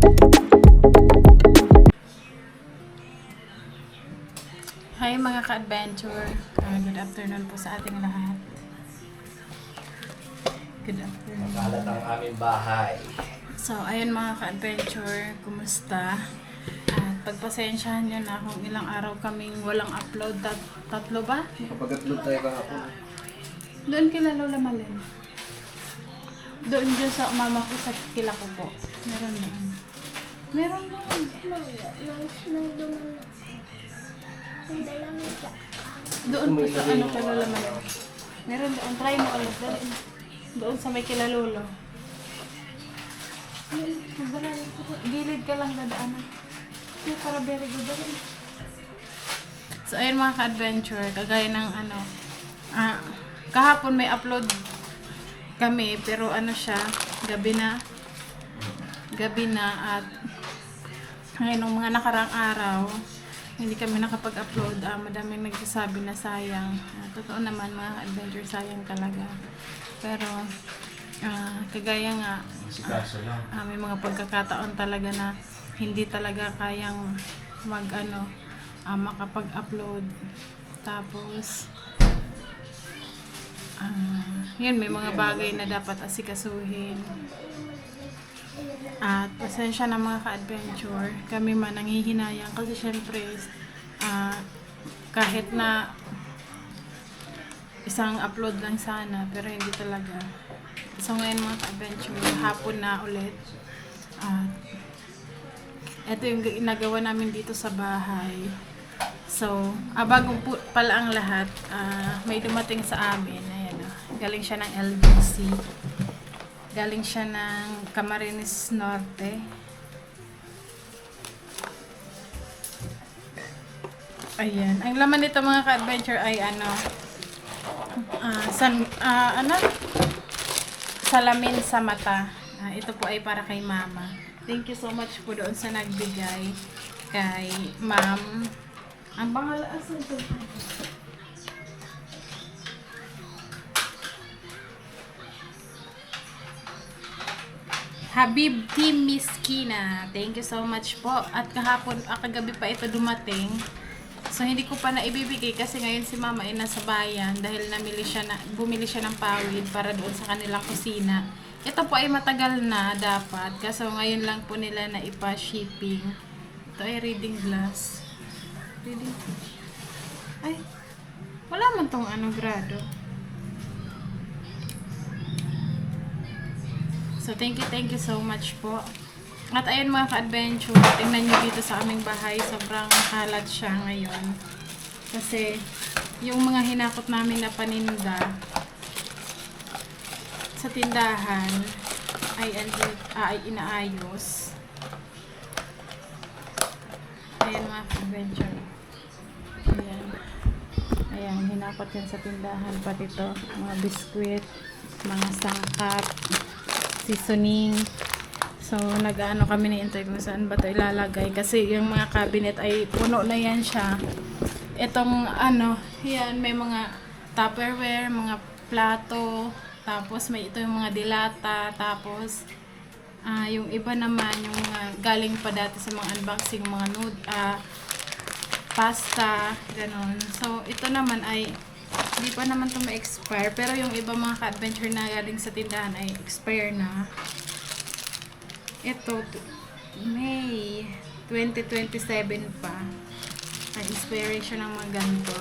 Hi mga ka-adventure. Good afternoon po sa ating lahat. Good afternoon. Makalat ang aming bahay. So, ayun mga ka-adventure, kumusta? At pagpasensyahan nyo na kung ilang araw kaming walang upload. Tatlo ba? Kapag-upload tayo kahapon. Doon kila Lola Malen. Doon dyan sa mama ko sa kila ko po. Meron na. Meron na. Doon po sa ano kay Lola Malen. Meron doon. Try mo ulit. Doon sa may kila Lolo. Gilid ka lang dadaanan. Para very good. So, ayun mga ka-adventure. Kagaya ng ano. Kahapon may upload kami. Pero ano siya. Gabi na at ngayon ng mga nakarang araw hindi kami nakapag-upload. Madaming nagsasabi na sayang. Totoo naman mga adventure, sayang talaga. Pero kagaya nga may mga pagkakataon talaga na hindi talaga kayang makapag-upload. Tapos yun, may mga bagay na dapat asikasuhin. At pasensya na mga ka-adventure, kami man nanghihinayang kasi syempre kahit na isang upload lang sana, pero hindi talaga. So ngayon mga ka-adventure, hapon na ulit. Ito yung ginagawa namin dito sa bahay. So, bago pala ang lahat, may dumating sa amin. Ayan, galing siya ng LBC. Galing siya ng Camarines Norte. Ayan. Ang laman nito mga ka-adventure ay salamin sa mata. Ito po ay para kay mama. Thank you so much po doon sa nagbigay kay ma'am. Ang pangalan ito. Habibti Miskina. Thank you so much po. At kahapon, kagabi pa ito dumating. So, hindi ko pa naibibigay kasi ngayon si mama ay nasa bayan dahil bumili siya ng pawid para doon sa kanilang kusina. Ito po ay matagal na dapat. Kaso ngayon lang po nila na ipa-shipping. Ito ay reading glass. Ay, wala man tong grado. So, thank you so much po. At ayun mga ka-adventure, tingnan nyo dito sa aming bahay, sobrang kalat siya ngayon. Kasi, yung mga hinakot namin na paninda sa tindahan ay inaayos. Ayan mga ka-adventure. Ayan, hinakot yan sa tindahan. Pati ito, mga biskwit, mga sangkap, seasoning. So, nag-ano kami ni Intay kung saan ba ito ilalagay. Kasi yung mga cabinet ay puno na yan siya. Itong yan, may mga Tupperware, mga plato. Tapos, may ito yung mga dilata. Tapos, yung iba naman, yung mga galing pa dati sa mga unboxing, mga pasta, ganon. So, ito naman ay hindi pa naman ito ma-expire. Pero yung iba mga ka-adventure na galing sa tindahan ay expire na. Ito, May 2027 pa. Ang expiration ng mga ganito.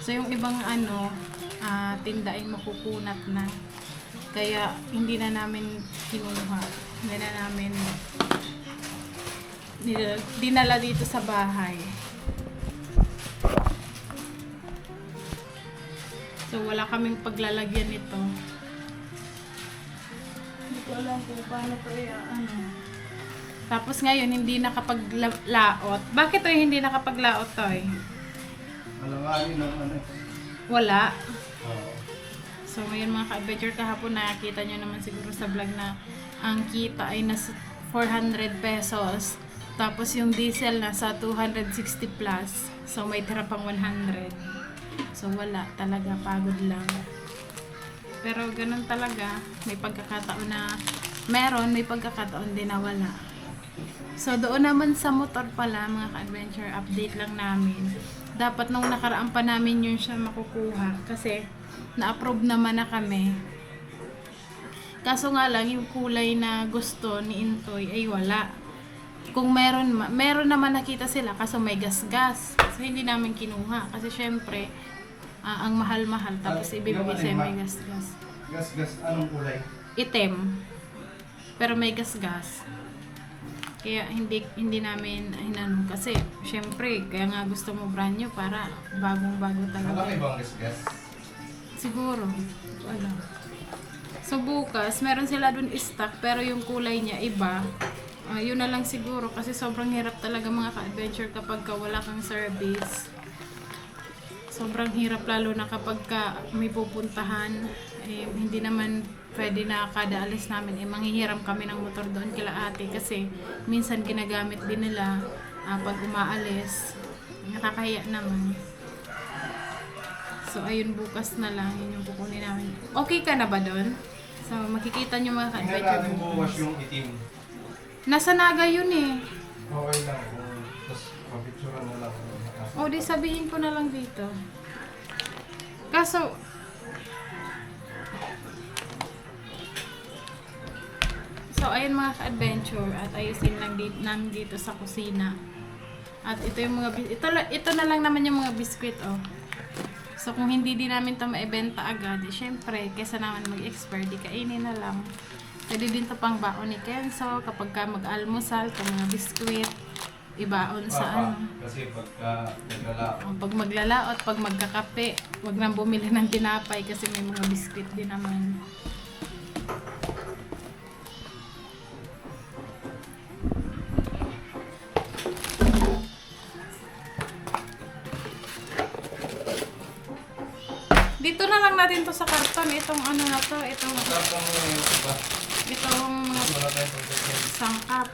So, yung ibang tinda ay makukunat na. Kaya, hindi na namin kinuha. Hindi na namin dinala dito sa bahay. So, wala kaming paglalagyan nito. Hindi ko alam kung paano ko Tapos ngayon, hindi nakapaglaot. Bakit to hindi nakapaglaot to eh? Alanganin ng Wala. Oo. So ngayon mga ka-adventure, kahapon nakita nyo naman siguro sa vlog na ang kita ay nasa 400 pesos. Tapos yung diesel nasa 260 plus. So may tira pang 100. So wala talaga, pagod lang. Pero ganun talaga, may pagkakataon na meron, may pagkakataon din na wala. So, doon naman sa motor pala, mga ka-adventure, update lang namin. Dapat nung nakaraan pa namin yun siya makukuha kasi na-approve naman na kami. Kaso nga lang, yung kulay na gusto ni Intoy ay wala. Kung meron naman nakita sila kaso may gas-gas. So, hindi namin kinuha. Kasi syempre, ang mahal-mahal tapos ibibigay sa'yo may gas-gas. Gas, anong kulay? Itim. Pero may gas-gas. Kaya hindi namin hinanong kasi syempre kaya nga gusto mo brand new para bagong-bago talaga. Malaki bang gas? Siguro. Wala. So bukas, meron sila dun stock pero yung kulay niya iba. Yun na lang siguro kasi sobrang hirap talaga mga ka-adventure kapag wala kang service. Sobrang hirap lalo na kapag may pupuntahan. Hindi naman pwede na kada alis namin manghihiram kami ng motor doon kila ate kasi minsan ginagamit din nila pag umaalis. Nakakahiya naman. So ayun, bukas na lang yun yung kukunin namin. Okay ka na ba doon? So makikita nyo mga ka-adventure bukas yung itim. Nasa Naga yun eh. Okay lang. Tapos mapicture na lang. O di sabihin ko na lang dito. Kaso so ayun mga ka-adventure at ayusin lang dito sa kusina. At ito yung mga ito na lang naman yung mga biskwit oh. So kung hindi din namin ito maibenta agad, syempre kaysa naman mag-expire, di kainin na lang. Pwede din ito pang baon ni Kenzo kapag ka mag-almusal, itong mga biskwit, ibaon sa Kasi pagka naglalaot. pag maglalaot, pag magkakape, wag nang bumili ng tinapay kasi may mga biskwit din naman. Dito na lang natin to sa karton, itong ano na to, itong Tapos mo yung iba. mga Wala tayong protection. sangkap.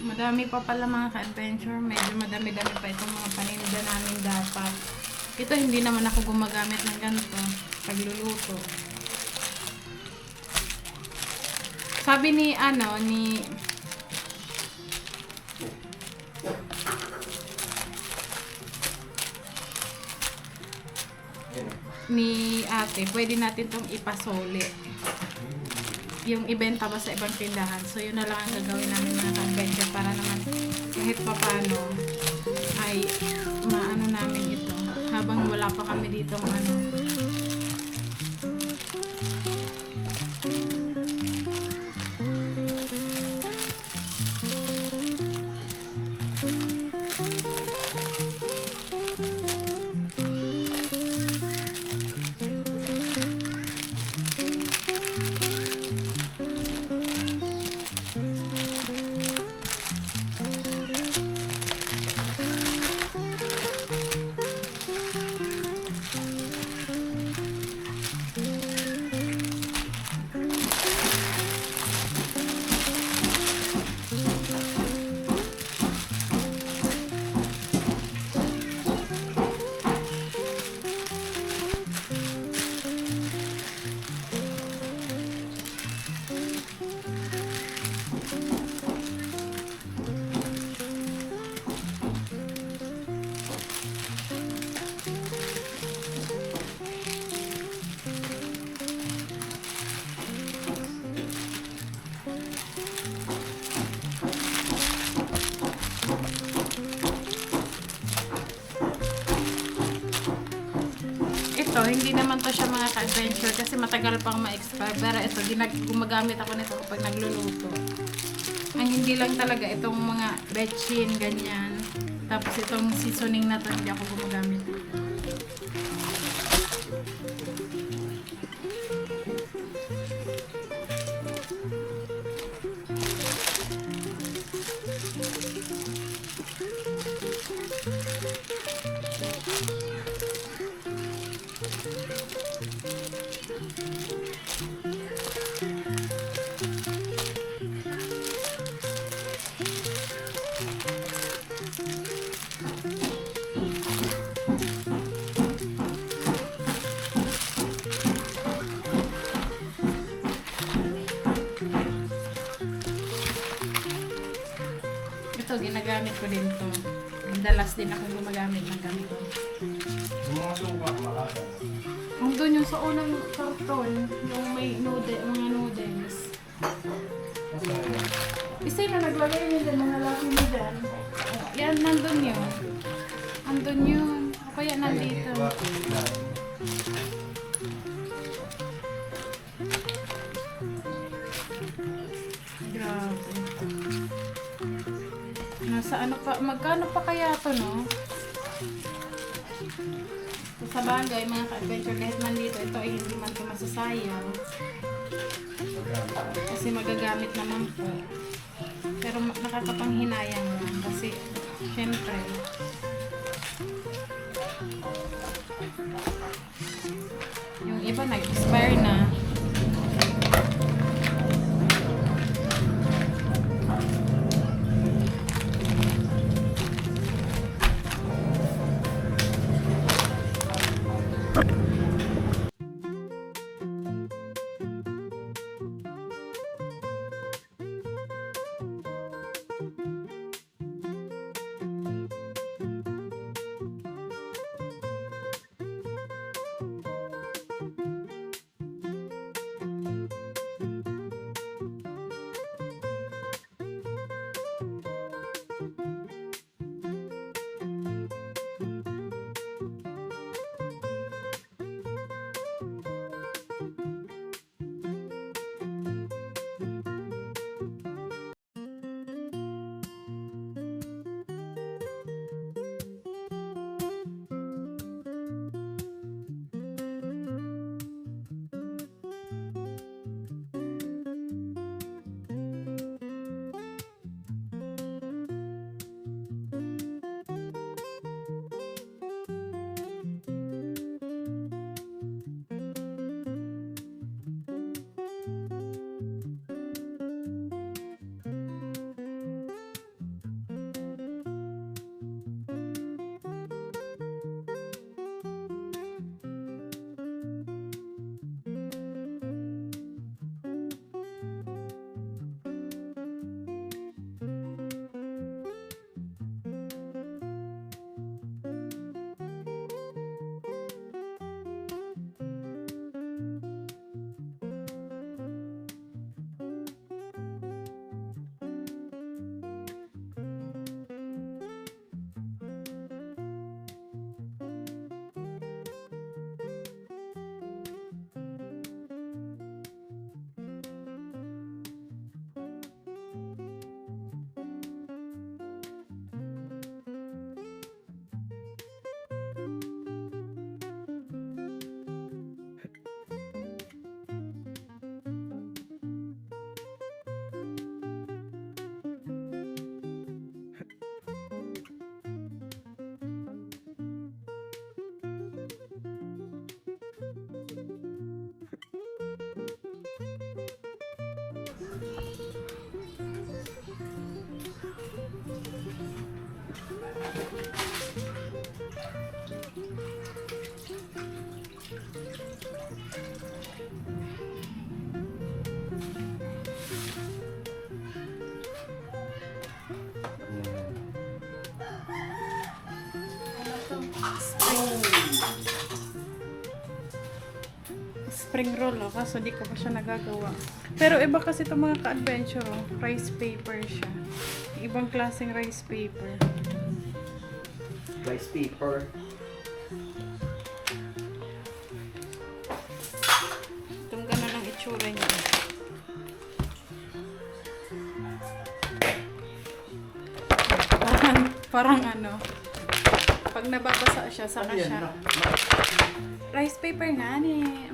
Madami pa pala mga ka-adventure. Medyo madami-dami pa itong mga paninda namin dapat. Ito hindi naman ako gumagamit ng ganito pagluluto. Sabi ni ni ate, pwede natin itong ipasole. Yung ibenta ba sa ibang tindahan. So, yun na lang ang gagawin namin mga ka-adventure para naman kahit papano ay maano namin ito. Habang wala pa kami dito ito, hindi naman to siya mga ka-adventure kasi matagal pang ma-expire. Pero ito, gumagamit ako nito kapag nagluluto. Ang hindi lang talaga itong mga bechin, ganyan. Tapos itong seasoning na to, hindi ako gumagamit. ito, ginagamit ko din to. Dalas din ako gumagamit ng ganito. Yung mga suka, mahal. Kung doon yung sa unang karton, yung may mga noodles. Masaya. Isa na naglagay nyo dyan, mga laki mo dyan. Yan, nandun yun. Nandun yun. O kaya nandito. Grabe. Nasa ano pa, magkano pa kaya to, no? So, sa bagay, mga ka-adventure, kahit nandito, ito ay hindi man ito masasayang. Kasi magagamit naman po. Pero nakakapanghinayang lang. Kasi, syempre, yung iba nag-expire na. Spring roll, oh, kaso di ko pa siya nagagawa. Pero iba kasi itong mga ka-adventure, oh. Rice paper siya. Ibang klaseng rice paper. Rice paper. Itong gano'n ang itsura niya. Parang ano, pag nababasa siya, saka siya. Rice paper nga ni.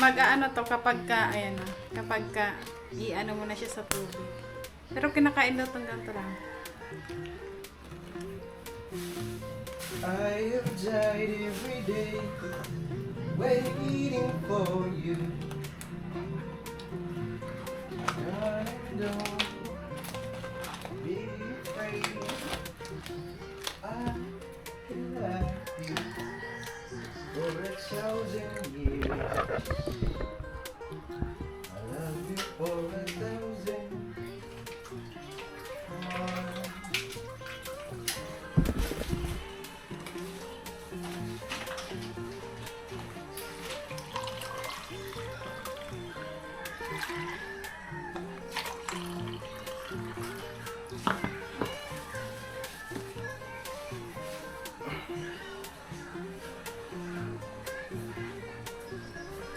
Mag-aano to kapag ka, ayan o, kapag ka, i-ano mo na siya sa tubig. Pero kinakain daw itong ganito lang. I have died every day waiting for you. Don't be afraid. I can love you for 1,000 years. I love you for 1,000.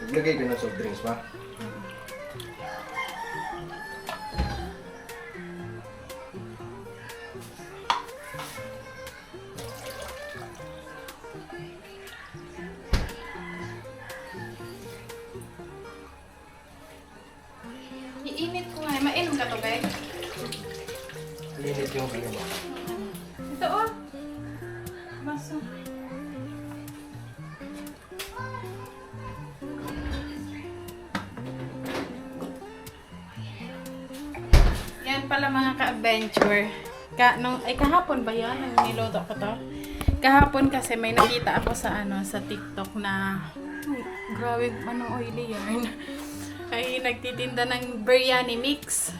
Naglagay ka ng soft drinks ba? Iinit ko nga. Mainom ka to, guys. Linit yung ano mo. Ito, oh. Baso. Yan pala mga ka-adventure. Kahapon ba yan? Nung niloto ko to? Kahapon kasi may nakita ako sa sa TikTok na grabe, oily yan. Ay nagtitinda ng biryani mix.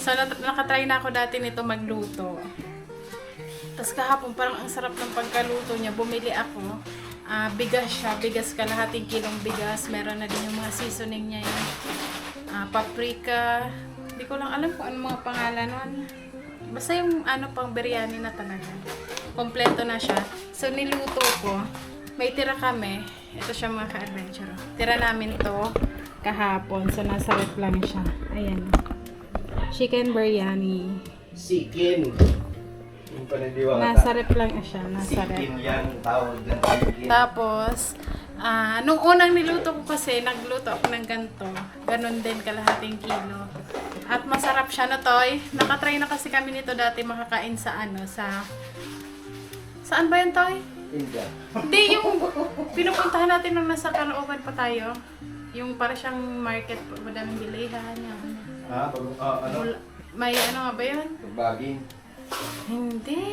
So nakatry na ako dati nito magluto. Tapos kahapon parang ang sarap ng pagkaluto niya. Bumili ako. Bigas siya. Bigas, kalahating kilong bigas. Meron na din yung mga seasoning niya yun. Paprika. Hindi ko lang alam kung ano mga pangalan nun. Basta yung pang biryani na talaga. Kompleto na siya. So niluto ko. May tira kami. Ito siya mga ka-adventure. Tira namin to kahapon. So nasa ref lang siya. Ayan. Chicken biryani. Sikin. Yung panadiwata. Nasa ref lang siya. Nasa ref. Sikin yan, tawag ng sikin. Tapos, nung unang niluto ko kasi, nagluto ako ng ganito. Ganon din, kalahating kilo. At masarap siya na toy. Nakatry na kasi kami nito dati makakain sa saan ba yun toy? India. Hindi, yung pinupuntahan natin nung nasa Caloocan pa tayo. Yung para siyang market, madaming bilihan. Yung, Ano? may nga ba yun? Baging. Hindi.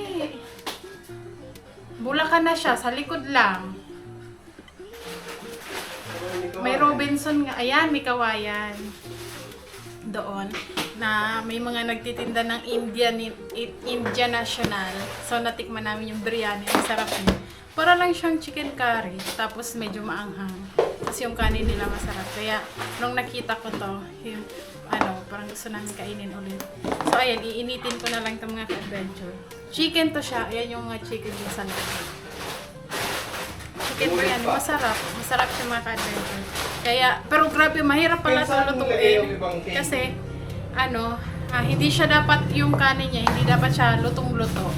Bulacan na siya, sa likod lang. May Robinson nga. Ayan, may kawayan. Doon. Na may mga nagtitinda ng India National. So, natikman namin yung biryani. Ang sarap niya. Para lang siyang chicken curry. Tapos, medyo maanghang. Tapos, yung kanin nila masarap. Kaya, nung nakita ko to, yung, parang gusto namin kainin ulit. So, ayan, iinitin ko na lang itong mga ka-adventure. Chicken to siya. Ayan yung mga chicken din sa loob. Chicken biryani, masarap. Masarap siya mga ka-adventure. Kaya, pero grabe, mahirap pala ito lutuin. Kasi, hindi siya dapat yung kanin niya, hindi dapat siya lutong-luto.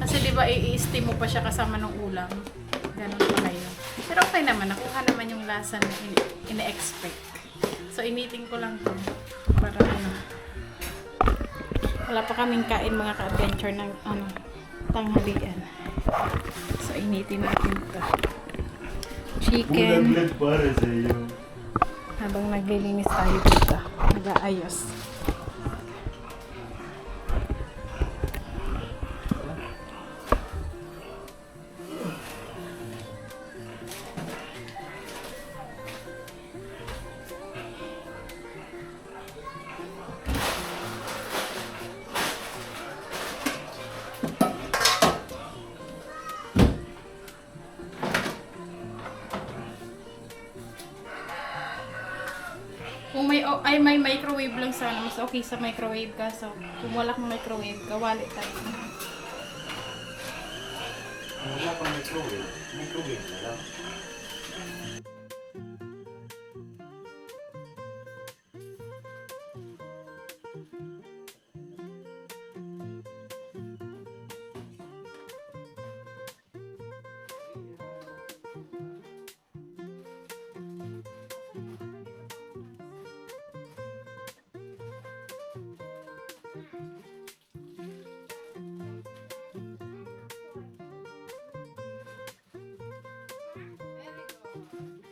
Kasi di ba i-steam mo pa siya kasama ng ulam. Ganun pala yun. Pero okay naman, nakuha naman yung lasa na ine-expect. So, initin ko lang to. Para wala pa kaming kain mga ka-adventure ng tanghalian. So, initin natin to. Chicken. para sa iyo. Habang naglilinis tayo dito, nag-aayos. Kung may microwave lang sana, mas okay sa microwave ka. So, kung wala kang microwave, kawali tayo. Wala pang microwave. Microwave na lang. Very good.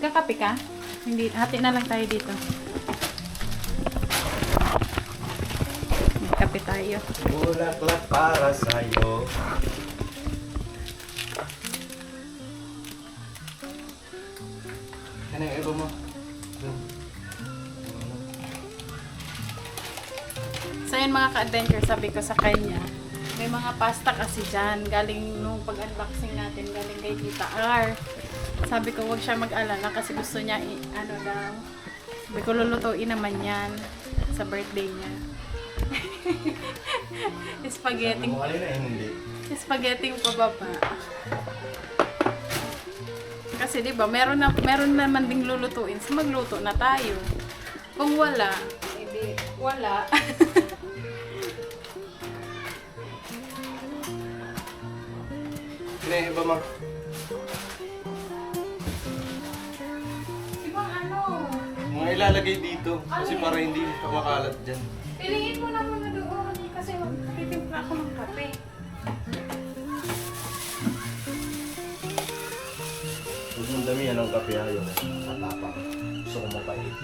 Magkakape ka? Hindi, hati na lang tayo dito. Magkape tayo. Bulaklak para sa'yo. Ano yung iba mo? So yun mga ka-adventure, sabi ko sa kanya, may mga pasta kasi dyan, galing nung pag-unboxing natin, galing kay Tita R. Sabi ko, huwag siya mag-alala kasi gusto niya, ano daw, sabi ko, lulutuin naman yan sa birthday niya. Spaghetti. Mo kanina hindi. Spaghetti yung pababa. Kasi 'di ba, meron naman ding lulutuin. So magluto na tayo. Kung wala, hindi wala. Ano yung iba mo? Ibang ano? Mga ilalagay dito. Kasi para hindi makalat dyan. Piliin mo na muna doon kasi magtitimpla ako ng kape. Huwag mong damihan ng kape ayaw. Matapang. Gusto ko mapait.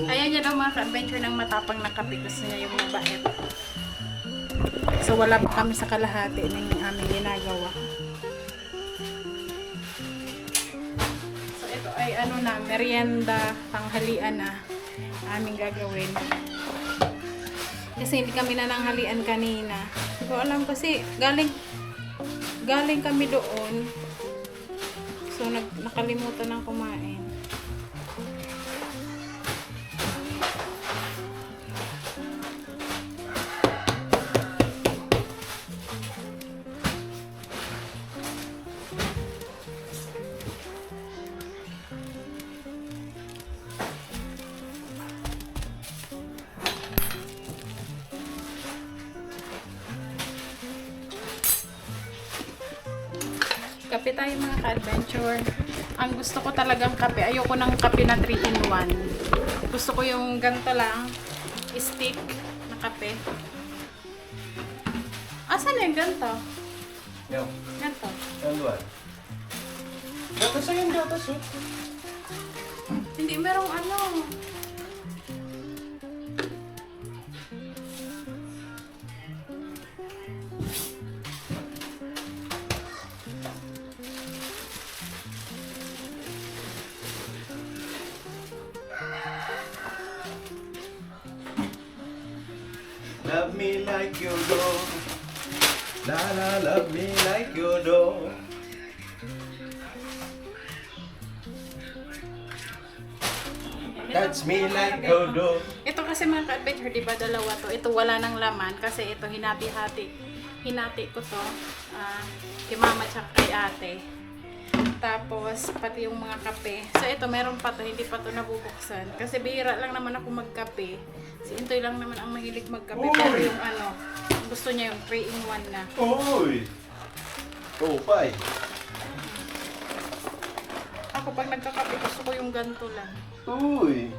Ayaw niya daw mga ka-adventure ng matapang na kape. Gusto niya yung mabait. So wala pa kami sa kalahati ng aming ginagawa. So ito ay ano na, merienda, tanghalian na aming gagawin. Kasi hindi kami nananghalian kanina. Hindi ko alam kasi galing kami doon. So nakalimutan ng kumain. Kape tayo mga ka-adventure. Ang gusto ko talagang kape, ayoko ng kape na 3-in-1. Gusto ko yung ganito lang, stick na kape. Asan na yung ganito? Yo. Ganito. Ano ba? Gatas ayun, gatas oh. Hindi, merong ano. Love me like you do. La la, love me like you do. Touch me like you do. Ito kasi mga ka-adventure, di ba dalawa to? Ito wala nang laman kasi ito hinati-hati. Hinati ko to kay mama tsaka kay ate. Tapos pati yung mga kape. So ito meron pa to, hindi pa to nabubuksan. Kasi bihira lang naman ako magkape. Si Intoy lang naman ang mahilig magkape. Uy! Pero yung ano, gusto niya yung 3-in-1 na. Uy! Oh, pay. Ako pag nagkakape, gusto ko yung ganito lang. Uy!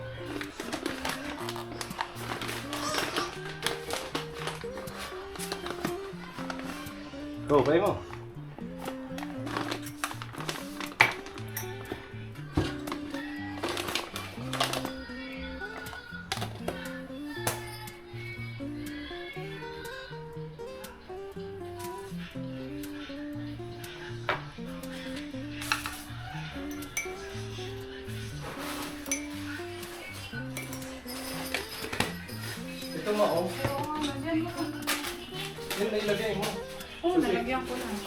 Go, pay mo. Ito mo, oh. Oo, nalagyan mo. Yun na ilagay mo. Oo, nalagyan ko lang.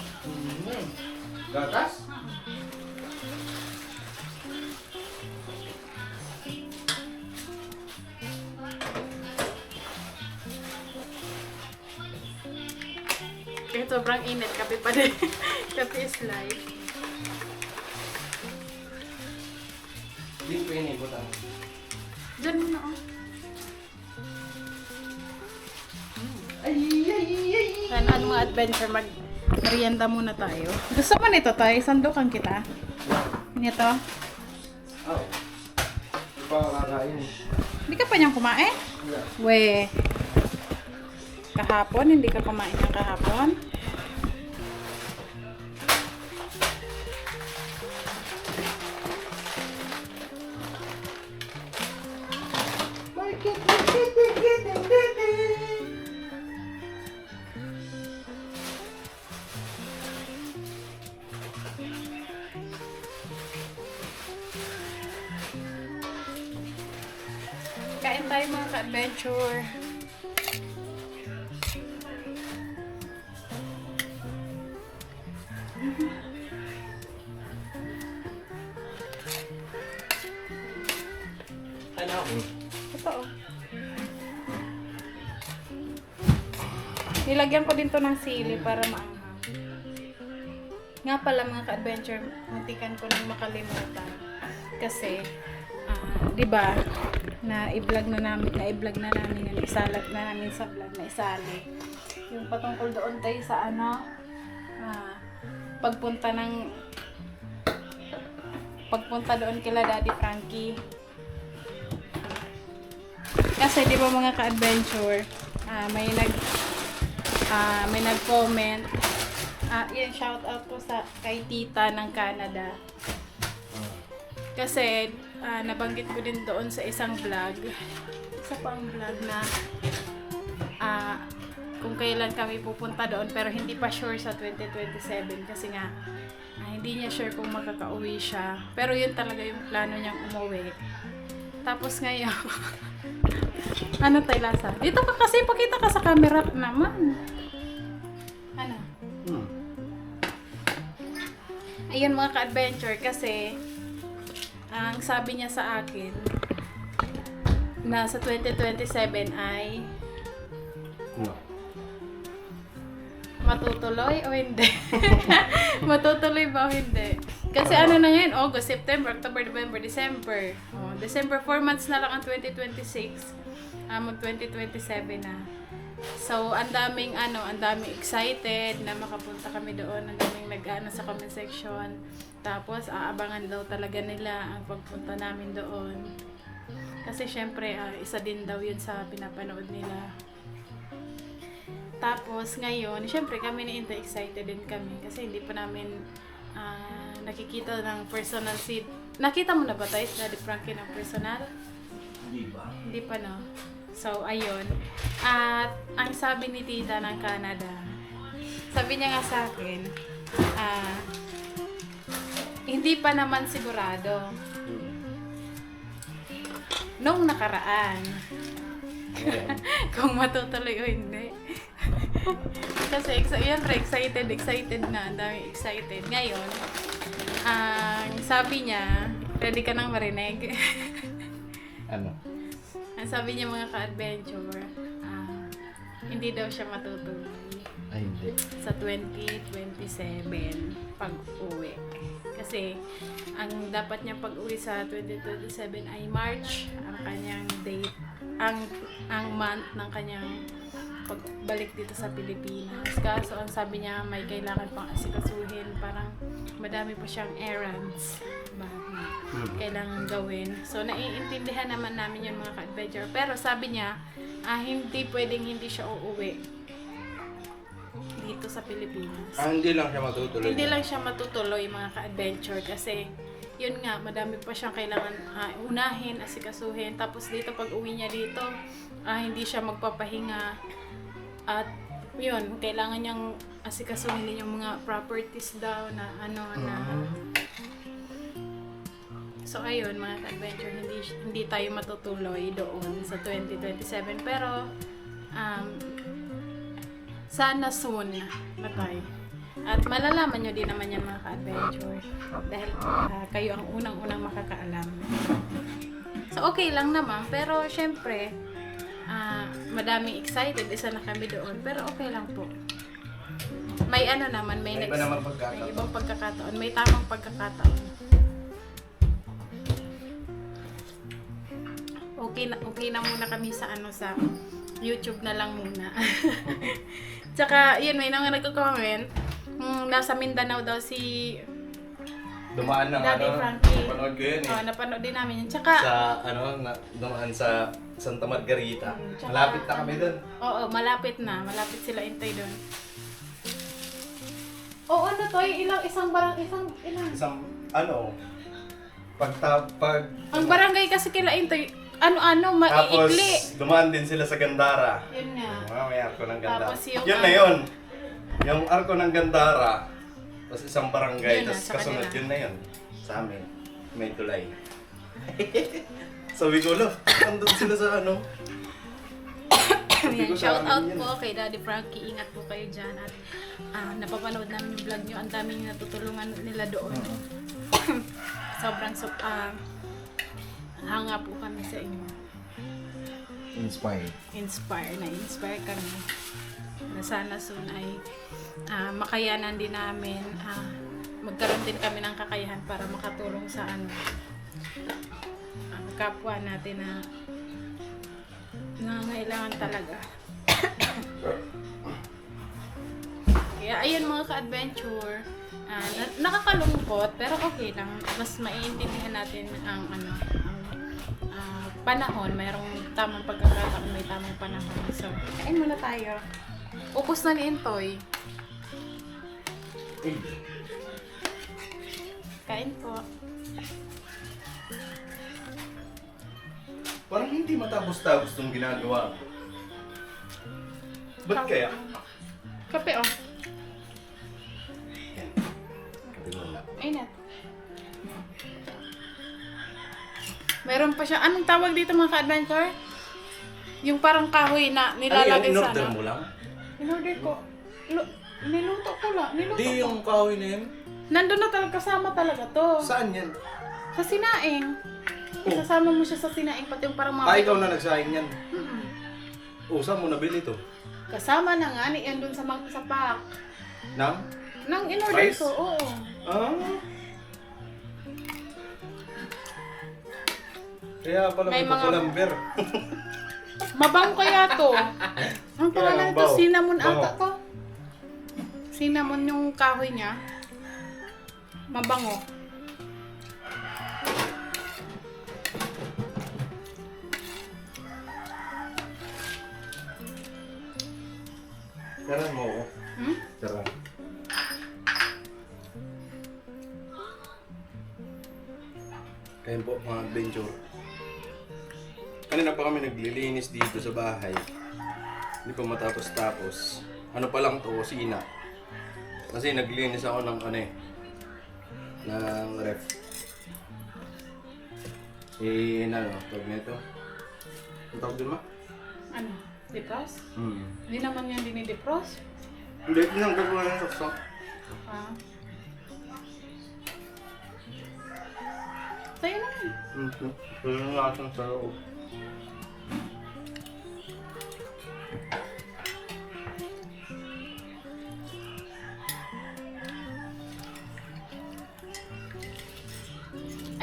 Gatas? Kahit sobrang init, kape pa din. Kape is life. Hindi ko inibutan. Diyan mo na, oh. Sana ano mga adventure, mag-merienda muna tayo. Gusto mo nito tayo? Sandukan kita. Nito. Oh. Hindi pa kakain. Hindi ka pa niyang kumain? Yeah. We. Kahapon, hindi ka kumain ng kahapon? Kain tayo mga ka-adventure. Ano? Totoo. Nilagyan ko din to ng sili para maanghang. Nga pala mga ka-adventure, muntikan ko nang makalimutan. Kasi, di ba, na-i-vlog na namin yung isalat na namin sa vlog na isali. Yung patungkol doon tayo sa pagpunta doon kila Daddy Frankie. Kasi di ba mga ka-adventure, may nag-comment. Yan, shout out po kay Tita ng Canada. Kasi nabanggit ko din doon sa isang vlog. Isa pang vlog na kung kailan kami pupunta doon pero hindi pa sure sa 2027 kasi nga hindi niya sure kung makakauwi siya. Pero yun talaga yung plano niyang umuwi. Tapos ngayon ano tayo Lasa? Dito ka kasi, pakita ka sa camera naman. Ano? Ayun mga ka-adventure kasi ang sabi niya sa akin na sa 2027 ay matutuloy o hindi? Matutuloy ba o hindi? Kasi ano na yan, August, September, October, November, December. December, 4 months na lang ang 2026. Mag-2027 na. So, ang daming excited na makapunta kami doon. Ang daming nag-ano sa comment section. Tapos, aabangan daw talaga nila ang pagpunta namin doon. Kasi, syempre, isa din daw yun sa pinapanood nila. Tapos, ngayon, syempre, kami ni Inta excited din kami. Kasi, hindi pa namin nakikita ng personal seat. Nakita mo na ba tayo, Daddy Frankie, ng personal? Hindi ba? Hindi pa, no? So, ayun. At, ang sabi ni Tita ng Canada, sabi niya nga sa akin, hindi pa naman sigurado. Nung nakaraan, kung matutuloy o hindi. Kasi, excited na. Ang dami excited. Ngayon, ang sabi niya, ready ka nang marinig? Ano? Ang sabi niya mga ka-adventure, hindi daw siya matutuloy Ay, hindi. sa 2027 pag-uwi. Kasi, ang dapat niya pag-uwi sa 2027 ay March, ang kanyang date, ang month ng kanyang pagbalik dito sa Pilipinas. Kaso, ang sabi niya, may kailangan pang asikasuhin, parang madami pa siyang errands ba, kailangan gawin. So, naiintindihan naman namin yung mga ka-adventure. Pero sabi niya, hindi pwedeng hindi siya uuwi dito sa Pilipinas. Hindi lang siya matutuloy. Hindi lang siya matutuloy mga ka-adventure kasi yun nga, madami pa siyang kailangan unahin, asikasuhin. Tapos dito, pag uwi niya dito, hindi siya magpapahinga. At yun, kailangan niyang asikasuhin din yung mga properties daw na So ayun mga ka-adventure, hindi tayo matutuloy doon sa 2027 pero sana soon na tayo. At malalaman nyo din naman yan mga ka-adventure dahil kayo ang unang-unang makakaalam. So okay lang naman pero syempre madaming excited, isa na kami doon pero okay lang po. May naman, may ibang pagkakataon, may tamang pagkakataon. Okay na muna kami sa sa YouTube na lang muna. Tsaka, yun, may nang nagko-comment. Nasa Mindanao daw si Dumaan ng Daddy Frankie. Napanood ko yun eh. Napanood din namin yun. Tsaka, Dumaan sa Santa Margarita. Tsaka, Malapit na kami dun. Oo, malapit na. Malapit sila intay doon. Oo, isang Isang, pag ang barangay kasi kila intay, ano-ano, Tapos, maiikli. dumaan din sila sa Gandara. Yun nga. May arko ng Gandara. Tapos yung Yun na yun. Yung arko ng Gandara, tapos isang barangay, Yun na, tapos sa kasunod kanila. yun na yun. Sa amin, may tulay. Sabi ko, lo, andun sila sa ano? Sabi Ayan, ko sa shout out amin yan. po kay Daddy Frankie. Ingat po kayo dyan. At napapanood namin yung vlog nyo. Ang daming natutulungan nila doon. Sobrang hanga po kami sa inyo. Inspired. Na-inspire kami. Na sana soon ay makayanan din namin. Magkaroon din kami ng kakayahan para makatulong sa kapwa natin na nangangailangan talaga. Kaya ayun mga ka-adventure, nakakalungkot pero okay lang. Mas maiintindihan natin ang panahon. Mayroong tamang pagkakataon, may tamang panahon. So, kain muna tayo. Ubus na ni Intoy. Kain po. Parang hindi matapos-tapos itong ginagawa. Ba't kaya? Kape oh. Tingnan na. Inat. Meron pa siya. Anong tawag dito mga ka-adventure? Yung parang kahoy na nilalagay sa in-order mo lang? In-order ko. Niluto ko lang. Niluto Di ko. yung kahoy na yun. Nandun na talaga, kasama talaga to. Saan yan? Sa sinaing. Oh. Isasama mo siya sa sinaing, pati yung parang mga... Ikaw na nagsaing yan. Mm-mm. Saan mo nabili to? Kasama na nga, yan dun sa pack. Nang? Nang in-order Rice? ko, oo. Kaya pala May may mga- pakulamber. Mabango kaya to. Ang pangalan nito, Bango. cinnamon Bango. ata to. Cinnamon yung kahoy niya. Mabango. Karan mo ako. Hmm? Karan. Kayan po mga adventure. Kanina pa kami naglilinis dito sa bahay. Hindi pa matapos-tapos. Ano pa lang to, kusina. Kasi naglinis ako ng ng ref. Tawag nito. Ang tawag dun ma? Ano? Defrost? Hmm. Hindi naman yan dinidefrost. Hindi, tinanggal ko na yung saksak. Ah. Sa'yo naman. Pero natin sa loob.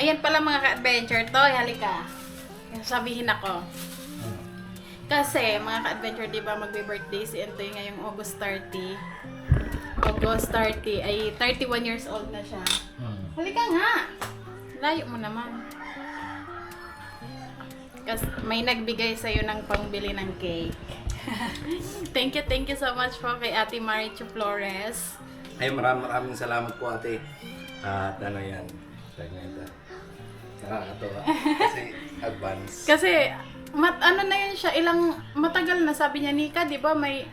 Ayan pala mga ka-adventure to. Halika. Sabihin ako. Kasi mga ka-adventure, di ba magbe-birthday si Entoy ngayong August 30. August 30 ay 31 years old na siya. Halika nga. Layo mo naman. Kasi may nagbigay sa'yo ng pangbili ng cake. Thank you so much po kay Ate Marichu Flores. Ay, maraming salamat po ate. At ano yan. Nakakatawa. Kasi advance. Kasi ano na yun siya, matagal na, sabi niya, Nika, di ba may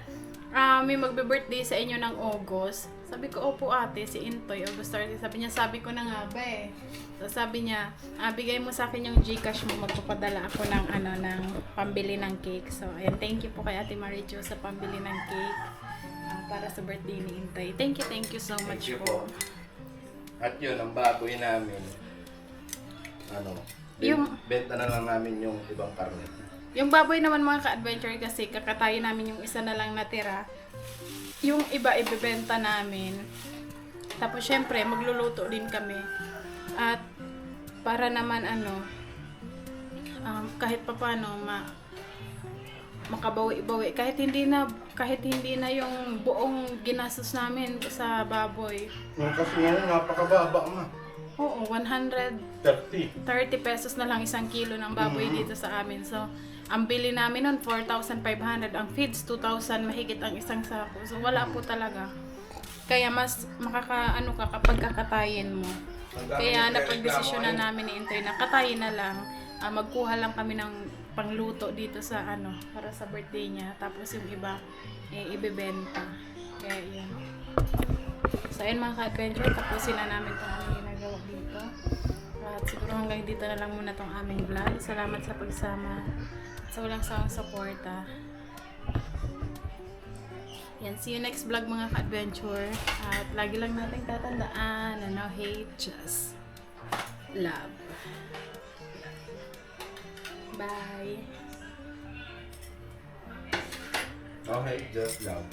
magbe-birthday sa inyo ng August. Sabi ko, opo ate, si Intoy, August 30. Sabi ko na nga ba eh. So, sabi niya, bigay mo sa akin yung Gcash mo, magpapadala ako ng ng pambili ng cake. So, ayan, thank you po kay Ate Marichu sa pambili ng cake para sa birthday ni Intoy. Thank you so much Thank you po. At yun, ang baboy namin. Benta na lang namin yung ibang karne. Yung baboy naman mga ka-adventure kasi kakatayin namin yung isa na lang natira. Yung iba ibebenta namin. Tapos syempre magluluto din kami. At para naman kahit papaano makabawi-bawi kahit hindi na yung buong ginastos namin sa baboy. Kasi ngayon napakababa ma. Oo, 130 pesos na lang isang kilo ng baboy dito sa amin. So, ang bili namin nun 4,500. Ang feeds 2,000 mahigit ang isang sako. So, wala po talaga. Kaya mas ka kapag kakatayin mo. Kaya napag-desisyon na namin ni Intoy na katayin na lang. Magkuha lang kami ng pangluto dito sa para sa birthday niya. Tapos yung iba, ibebenta. Kaya yun. So ayun mga ka-adventure, tapusin na namin itong aming ginagawa dito. At siguro hanggang dito na lang muna itong aming vlog. Salamat sa pagsama. At sa walang sawang suporta. Yan, see you next vlog mga ka-adventure. At lagi lang natin tatandaan na no hate, just love. Bye! Okay, just love.